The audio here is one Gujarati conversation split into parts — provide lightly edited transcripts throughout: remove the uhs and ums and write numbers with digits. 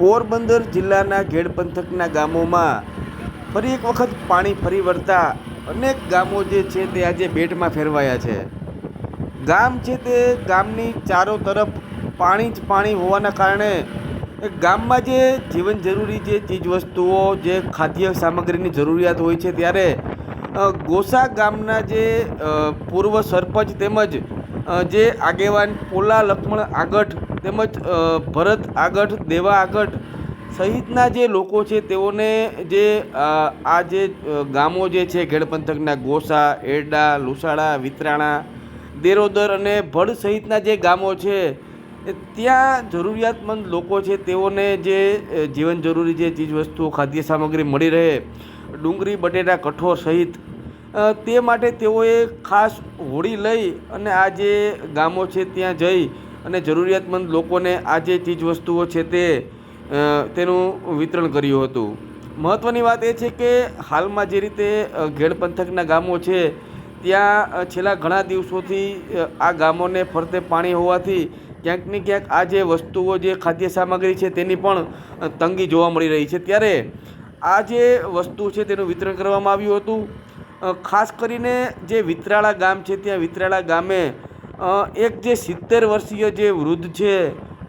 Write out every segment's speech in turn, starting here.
પોરબંદર જિલ્લાના ઘેડ પંથકના ગામોમાં ફરી એક વખત પાણી ફરી વળતા અનેક ગામો જે છે તે આજે બેટમાં ફેરવાયા છે। ગામ છે તે ગામની ચારો તરફ પાણી જ પાણી હોવાના કારણે ગામમાં જે જીવન જરૂરી જે ચીજવસ્તુઓ જે ખાદ્ય સામગ્રીની જરૂરિયાત હોય છે ત્યારે ગોસા ગામના જે પૂર્વ સરપંચ તેમજ જે આગેવાન પોલા લક્ષ્મણ આગઠ તેમજ ભરત આગઠ દેવા આગઠ સહિતના જે લોકો છે તેઓને જે આ જે ગામો જે છે ઘેડ પંથકના ગોસા, એરડા, લુસાડા, વિતરાણા, દેરોદર અને ભડ સહિતના જે ગામો છે ત્યાં જરૂરિયાતમંદ લોકો છે તેઓને જે જીવન જરૂરી જે ચીજવસ્તુઓ ખાદ્ય સામગ્રી મળી રહે, ડુંગળી, બટેટા, કઠોળ સહિત તે માટે તેઓએ ખાસ હોડી લઈ અને આ જે ગામો છે ત્યાં જઈ અને જરૂરિયાતમંદ લોકોને આ જે ચીજવસ્તુઓ છે તેનું વિતરણ કર્યું હતું। મહત્ત્વની વાત એ છે કે હાલમાં જે રીતે ઘેડ પંથકના ગામો છે ત્યાં છેલ્લા ઘણા દિવસોથી આ ગામોને ફરતે પાણી હોવાથી ક્યાંક ને ક્યાંક આ જે વસ્તુઓ જે ખાદ્ય સામગ્રી છે તેની પણ તંગી જોવા મળી રહી છે। ત્યારે આ જે વસ્તુ છે તેનું વિતરણ કરવામાં આવ્યું હતું। ખાસ કરીને જે વિતરાળા ગામ છે ત્યાં વિતરાળા ગામે એક જે 70 વર્ષીય જે વૃદ્ધ છે,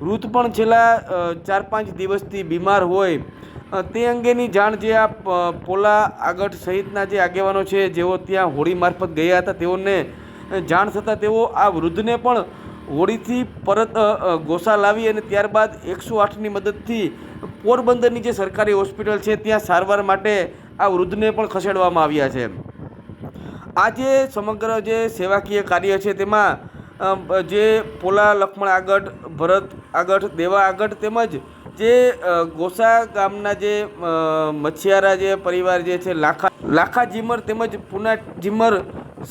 વૃદ્ધ પણ છેલ્લા 4-5 દિવસથી બીમાર હોય તે અંગેની જાણ જે આ પોલા આગઠ સહિતના જે આગેવાનો છે જેઓ ત્યાં હોડી મારફત ગયા હતા તેઓને જાણ થતાં તેઓ આ વૃદ્ધને પણ હોડીથી પરત ગોસા લાવી અને ત્યારબાદ 108ની મદદથી પોરબંદરની જે સરકારી હોસ્પિટલ છે ત્યાં સારવાર માટે આ વૃદ્ધને પણ ખસેડવામાં આવ્યા છે। આ જે સમગ્ર જે સેવાકીય કાર્ય છે તેમાં જે પોલા લક્ષ્મણ આગઠ, ભરત આગઠ, દેવા આગઠ તેમજ જે ગોસા ગામના જે મચ્છિયારા જે પરિવાર જે છે લાખા જીમર તેમજ પુના જીમર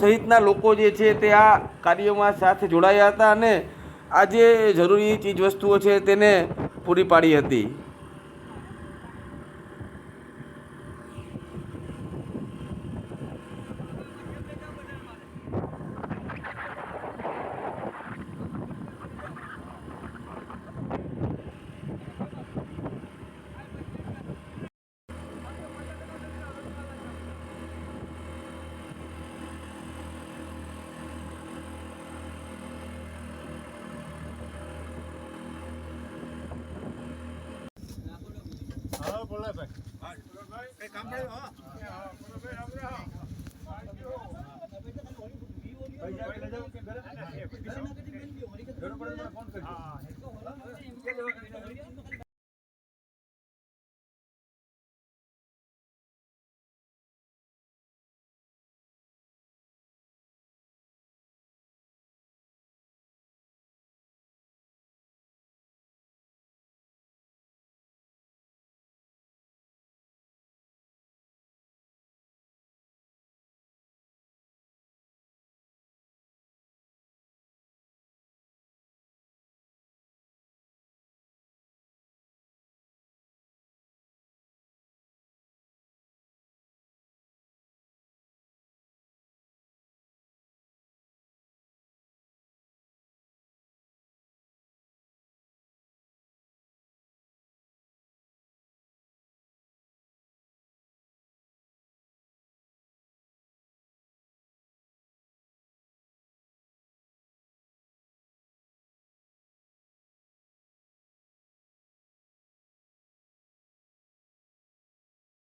સહિતના લોકો જે છે તે આ કાર્યોમાં સાથે જોડાયા હતા અને આ જે જરૂરી ચીજવસ્તુઓ છે તેને પૂરી પાડી હતી। હા બોલે ભાઈ, હા ભાઈ કઈ કામ પડ્યું? હા હા